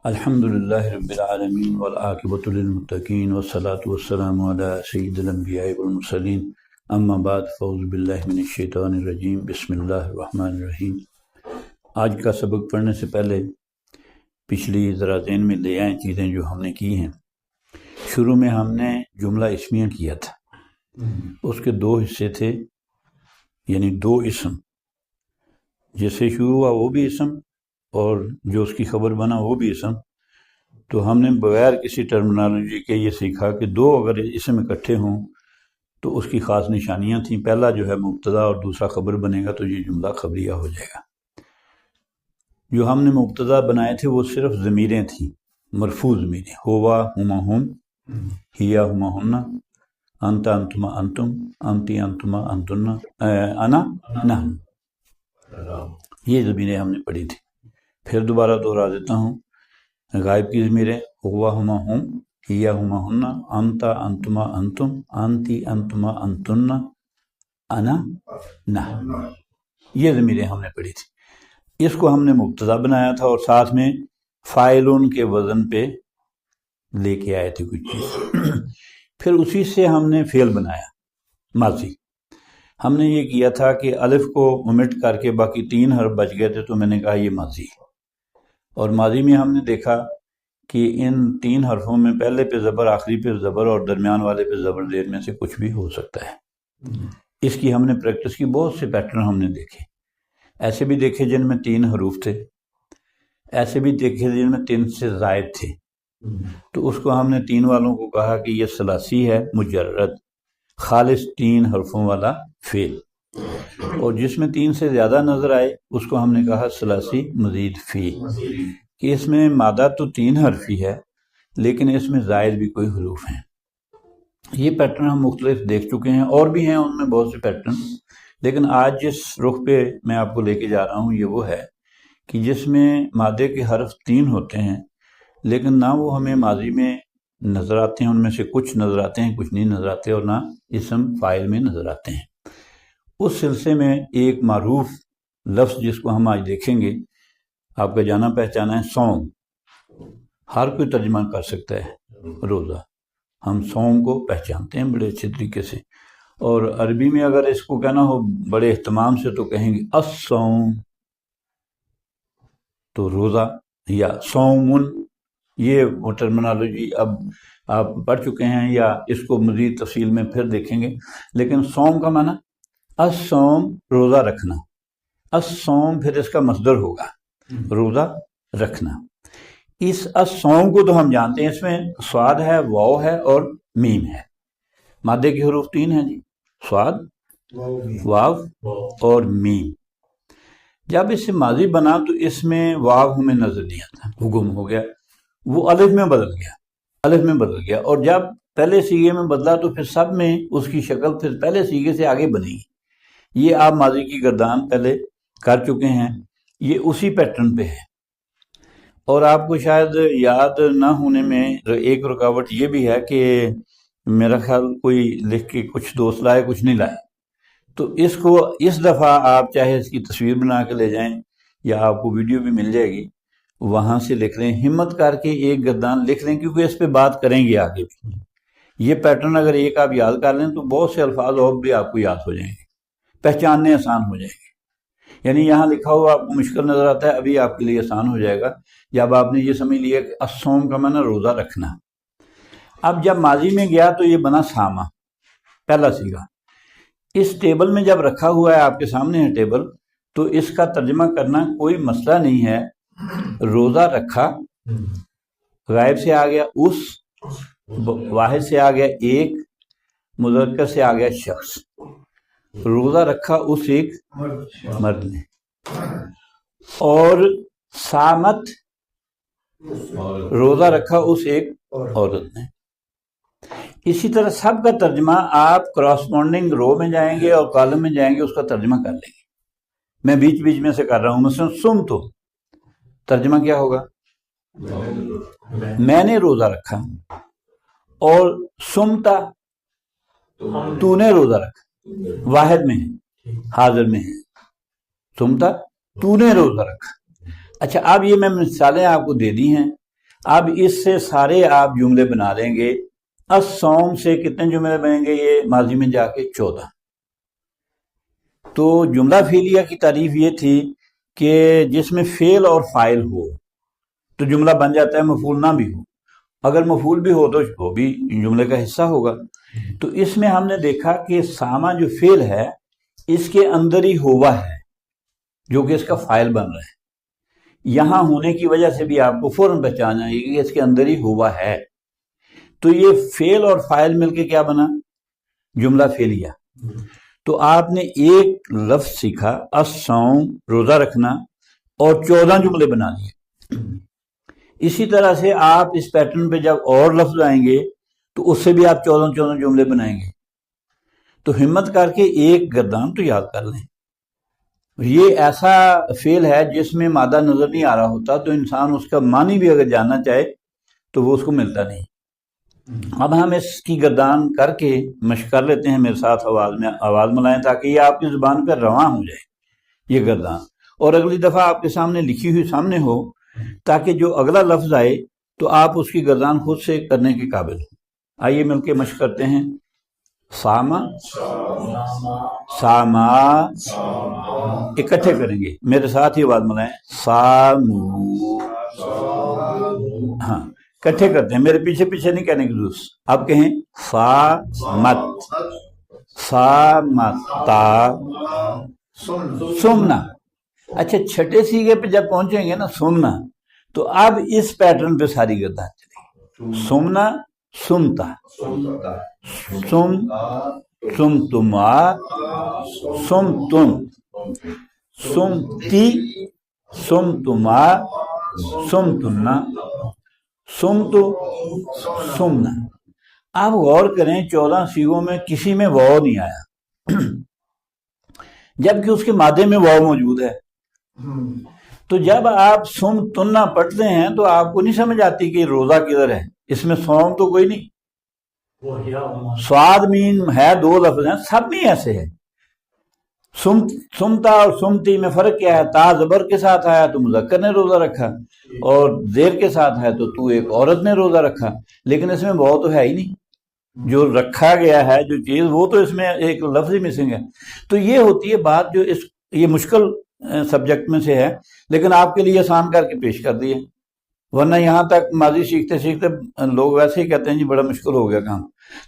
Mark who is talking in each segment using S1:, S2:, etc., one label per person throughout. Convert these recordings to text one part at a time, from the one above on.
S1: الحمدللہ رب العالمین والعاقبۃ للمتقین والصلاة والسلام علی سید الانبیاء والمرسلین اما بعد فاعوذ باللہ من الشیطان الرجیم بسم اللہ الرحمن الرحیم۔ آج کا سبق پڑھنے سے پہلے پچھلی ذرا ذہن میں لے آئیں چیزیں جو ہم نے کی ہیں۔ شروع میں ہم نے جملہ اسمیہ کیا تھا، اس کے دو حصے تھے، یعنی دو اسم، جس سے شروع ہوا وہ بھی اسم اور جو اس کی خبر بنا وہ بھی اسم۔ تو ہم نے بغیر کسی ٹرمنالوجی کے یہ سیکھا کہ دو اگر اسم اکٹھے ہوں تو اس کی خاص نشانیاں تھیں۔ پہلا جو ہے مبتدا اور دوسرا خبر بنے گا تو یہ جملہ خبریہ ہو جائے گا۔ جو ہم نے مبتدا بنائے تھے وہ صرف ضمیریں تھیں، مرفوع ضمیریں، ہوا ہما ہم، ہیا ہما ہننا، انت انتما انتم، انتی انتما انتن، انا نحن، یہ ضمیریں ہم نے پڑھی تھی۔ پھر دوبارہ دوہرا دیتا ہوں، غائب کی ضمیریں ہوا ہما ہم، ہیا ہما ہننا، انتا انتما انتم، انتی انتما انتن، انا نحن، یہ ضمیریں ہم نے پڑھی تھی۔ اس کو ہم نے مبتدا بنایا تھا اور ساتھ میں فاعلون کے وزن پہ لے کے آئے تھے کچھ چیز۔ پھر اسی سے ہم نے فعل بنایا، ماضی۔ ہم نے یہ کیا تھا کہ الف کو اومٹ کر کے باقی تین حرف بچ گئے تھے تو میں نے کہا یہ ماضی، اور ماضی میں ہم نے دیکھا کہ ان تین حرفوں میں پہلے پہ زبر، آخری پہ زبر اور درمیان والے پہ زبر زیر میں سے کچھ بھی ہو سکتا ہے۔ اس کی ہم نے پریکٹس کی، بہت سے پیٹرن ہم نے دیکھے، ایسے بھی دیکھے جن میں تین حروف تھے، ایسے بھی دیکھے جن میں تین سے زائد تھے۔ تو اس کو ہم نے تین والوں کو کہا کہ یہ ثلاثی ہے، مجرد خالص تین حرفوں والا فعل، اور جس میں تین سے زیادہ نظر آئے اس کو ہم نے کہا ثلاثی مزید فی، کہ اس میں مادہ تو تین حرفی ہے لیکن اس میں زائد بھی کوئی حروف ہیں۔ یہ پیٹرن ہم مختلف دیکھ چکے ہیں، اور بھی ہیں ان میں بہت سے پیٹرن، لیکن آج جس رخ پہ میں آپ کو لے کے جا رہا ہوں یہ وہ ہے کہ جس میں مادے کے حرف تین ہوتے ہیں لیکن نہ وہ ہمیں ماضی میں نظر آتے ہیں، ان میں سے کچھ نظر آتے ہیں کچھ نہیں نظر آتے، اور نہ اسم فاعل میں نظر آتے ہیں۔ اس سلسلے میں ایک معروف لفظ جس کو ہم آج دیکھیں گے، آپ کا جانا پہچانا ہے، صوم۔ ہر کوئی ترجمہ کر سکتا ہے روزہ، ہم صوم کو پہچانتے ہیں بڑے اچھے طریقے سے، اور عربی میں اگر اس کو کہنا ہو بڑے اہتمام سے تو کہیں گے الصوم، تو روزہ یا صومن، یہ وہ ٹرمنالوجی اب آپ پڑھ چکے ہیں یا اس کو مزید تفصیل میں پھر دیکھیں گے۔ لیکن صوم کا معنی الصوم، روزہ رکھنا، الصوم پھر اس کا مصدر ہوگا روزہ رکھنا۔ اس الصوم کو تو ہم جانتے ہیں، اس میں صاد ہے، واو ہے اور میم ہے۔ مادے کی حروف تین ہیں جی، صاد، واو اور میم۔ جب اس سے ماضی بنا تو اس میں واو ہمیں نظر نہیں آتا، وہ گم ہو گیا، وہ الف میں بدل گیا، الف میں بدل گیا، اور جب پہلے سیغے میں بدلا تو پھر سب میں اس کی شکل پھر پہلے سیغے سے آگے بنے گی۔ یہ آپ ماضی کی گردان پہلے کر چکے ہیں، یہ اسی پیٹرن پہ ہے۔ اور آپ کو شاید یاد نہ ہونے میں ایک رکاوٹ یہ بھی ہے کہ میرا خیال کوئی لکھ کے کچھ دوست لائے کچھ نہیں لائے، تو اس کو اس دفعہ آپ چاہے اس کی تصویر بنا کے لے جائیں یا آپ کو ویڈیو بھی مل جائے گی، وہاں سے لکھ لیں، ہمت کر کے ایک گردان لکھ لیں، کیونکہ اس پہ بات کریں گے آگے بھی۔ یہ پیٹرن اگر ایک آپ یاد کر لیں تو بہت سے الفاظ اور بھی آپ کو یاد ہو جائیں گے، پہچاننے آسان ہو جائیں گے۔ یعنی یہاں لکھا ہوا آپ کو مشکل نظر آتا ہے، ابھی آپ کے لیے آسان ہو جائے گا جب آپ نے یہ سمجھ لیا کہ الصوم کا معنی روزہ رکھنا۔ اب جب ماضی میں گیا تو یہ بنا سامہ، پہلا سیگا۔ اس ٹیبل میں جب رکھا ہوا ہے، آپ کے سامنے ہے ٹیبل، تو اس کا ترجمہ کرنا کوئی مسئلہ نہیں ہے۔ روزہ رکھا، غائب سے آ گیا اس، واحد سے آ گیا ایک، مذکر سے آ گیا شخص۔ روزہ رکھا اس ایک مرد نے، اور سامت، روزہ رکھا اس ایک عورت نے۔ اسی طرح سب کا ترجمہ آپ کراسپونڈنگ رو میں جائیں گے اور کالم میں جائیں گے، اس کا ترجمہ کر لیں گے۔ میں بیچ بیچ میں سے کر رہا ہوں، مثلا سم تو ترجمہ کیا ہوگا؟ میں نے روزہ رکھا، اور سمتا تو نے روزہ رکھا، واحد میں ہے، حاضر میں ہے، سمتا تو نے روزہ رکھا۔ اچھا اب یہ میں مثالیں آپ کو دے دی ہیں، اب اس سے سارے آپ جملے بنا لیں گے. الصوم سے کتنے جملے بنیں گے؟ یہ ماضی میں جا کے 14. تو جملہ فعلیہ کی تعریف یہ تھی کہ جس میں فعل اور فاعل ہو تو جملہ بن جاتا ہے، مفعول نہ بھی ہو. اگر مفعول بھی ہو تو وہ بھی جملے کا حصہ ہوگا. تو اس میں ہم نے دیکھا کہ سامہ جو فعل ہے اس کے اندر ہی ہوا ہے جو کہ اس کا فاعل بن رہا ہے. یہاں ہونے کی وجہ سے بھی آپ کو فوراً پہچان آئے گی کہ اس کے اندر ہی ہوا ہے. تو یہ فعل اور فاعل مل کے کیا بنا؟ جملہ فعلیہ. تو آپ نے ایک لفظ سیکھا الصوم، روزہ رکھنا، اور 14 جملے بنا لیے. اسی طرح سے آپ اس پیٹرن پہ جب اور لفظ آئیں گے تو اس سے بھی آپ 14 جملے بنائیں گے. تو ہمت کر کے ایک گردان تو یاد کر لیں. یہ ایسا فعل ہے جس میں مادہ نظر نہیں آ رہا ہوتا تو انسان اس کا معنی بھی اگر جاننا چاہے تو وہ اس کو ملتا نہیں. اب ہم اس کی گردان کر کے مشق کر لیتے ہیں. میرے ساتھ آواز ملائیں تاکہ یہ آپ کی زبان پر رواں ہو جائے یہ گردان، اور اگلی دفعہ آپ کے سامنے لکھی ہوئی سامنے ہو تاکہ جو اگلا لفظ آئے تو آپ اس کی گردان خود سے کرنے کے قابل ہو. آئیے مل کے مشق کرتے ہیں. ساما، ساما، اکٹھے کریں گے. میرے ساتھ ہی آواز ملائیں. سامو. ہاں اکٹھے کرتے ہیں، میرے پیچھے پیچھے نہیں کہنے کی ضرورت. آپ کہیں سامت، سامتا، سمنا. اچھا چھٹے سیغے پہ جب پہنچیں گے نا سمنا، تو اب اس پیٹرن پہ ساری گردان چلے گی. سمنا، سمتا، سم، سمتما، سمتم، سمتی، سمتما، سمتنا، سمتو، سمنا. آپ غور کریں 14 سیغوں میں کسی میں واو نہیں آیا جبکہ اس کے مادے میں واو موجود ہے. تو جب آپ سم تننا پڑھتے ہیں تو آپ کو نہیں سمجھ آتی کہ روزہ کدھر ہے. اس میں سوم تو کوئی نہیں. سواد مین ہے، 2 لفظ ہیں، سب میں ایسے ہے. سمتا اور سمتی میں فرق کیا ہے؟ تا زبر کے ساتھ آیا تو مذکر نے روزہ رکھا، اور زیر کے ساتھ ہے تو ایک عورت نے روزہ رکھا. لیکن اس میں واو تو ہے ہی نہیں. جو رکھا گیا ہے جو چیز وہ تو اس میں ایک لفظ ہی مسنگ ہے. تو یہ ہوتی ہے بات جو یہ مشکل سبجیکٹ میں سے ہے، لیکن آپ کے لیے آسان کر کے پیش کر دیے. ورنہ یہاں تک ماضی سیکھتے سیکھتے لوگ ویسے ہی کہتے ہیں جی بڑا مشکل ہو گیا کام.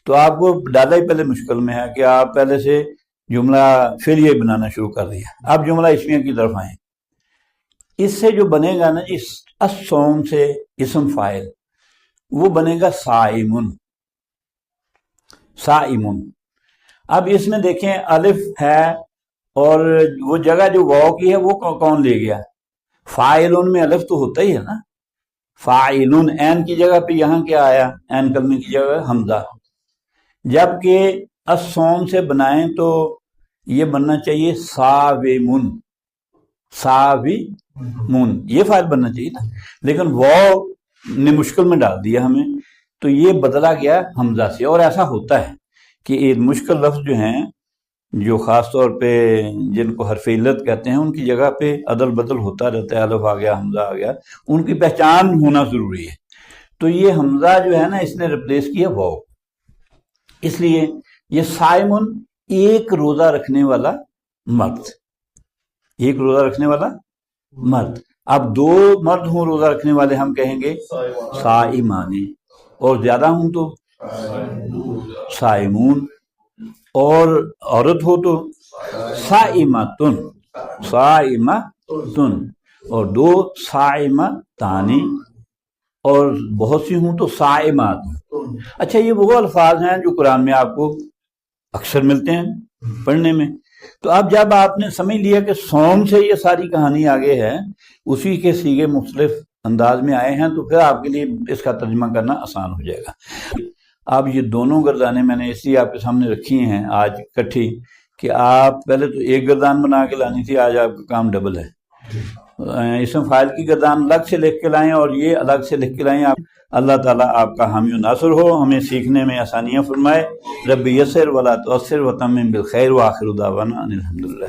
S1: تو آپ کو ڈالا ہی پہلے مشکل میں ہے کہ آپ پہلے سے جملہ فعلیہ بنانا شروع کر دیا. اب جملہ اسمیہ کی طرف آئیں. اس سے جو بنے گا نا جی الصوم سے اسم فاعل، وہ بنے گا صائمن. صائمن. اب اس میں دیکھیں الف ہے اور وہ جگہ جو واو کی ہے وہ کون لے گیا؟ فاعلن میں الف تو ہوتا ہی ہے نا. فاعلن عین کی جگہ پہ یہاں کیا آیا؟ عین کلمے کی جگہ حمزہ. جبکہ الصوم سے بنائیں تو یہ بننا چاہیے صاومن. صاومن یہ فاعل بننا چاہیے نا، لیکن واو نے مشکل میں ڈال دیا ہمیں، تو یہ بدلا گیا حمزہ سے. اور ایسا ہوتا ہے کہ ایک مشکل لفظ جو ہیں جو خاص طور پہ جن کو حرف علت کہتے ہیں ان کی جگہ پہ عدل بدل ہوتا رہتا ہے. الف آ گیا، حمزہ آ گیا، ان کی پہچان ہونا ضروری ہے. تو یہ حمزہ جو ہے نا اس نے ریپلیس کیا واو. اس لیے یہ صائمن ایک روزہ رکھنے والا مرد. ایک روزہ رکھنے والا مرد. اب 2 مرد ہوں روزہ رکھنے والے ہم کہیں گے صائمان، اور زیادہ ہوں تو صائمون، اور عورت ہو تو صائمتن. صائمتن. اور 2 صائمتانی، اور بہت سی ہوں تو صائمات. اچھا یہ وہ الفاظ ہیں جو قرآن میں آپ کو اکثر ملتے ہیں پڑھنے میں. تو اب جب آپ نے سمجھ لیا کہ صوم سے یہ ساری کہانی آگے ہے، اسی کے سیغے مختلف انداز میں آئے ہیں، تو پھر آپ کے لیے اس کا ترجمہ کرنا آسان ہو جائے گا. اب یہ دونوں گردانیں میں نے اس لیے آپ کے سامنے رکھی ہیں آج اکٹھی کہ آپ پہلے تو ایک گردان بنا کے لانی تھی، آج آپ کا کام ڈبل ہے. اسم فاعل کی گردان الگ سے لکھ کے لائیں اور یہ الگ سے لکھ کے لائیں. آپ اللہ تعالیٰ آپ کا حامی و ناصر ہو، ہمیں سیکھنے میں آسانیاں فرمائے. رب یسر ولا تعسر وتمم بالخیر، وآخر دعوانا ان الحمدللہ.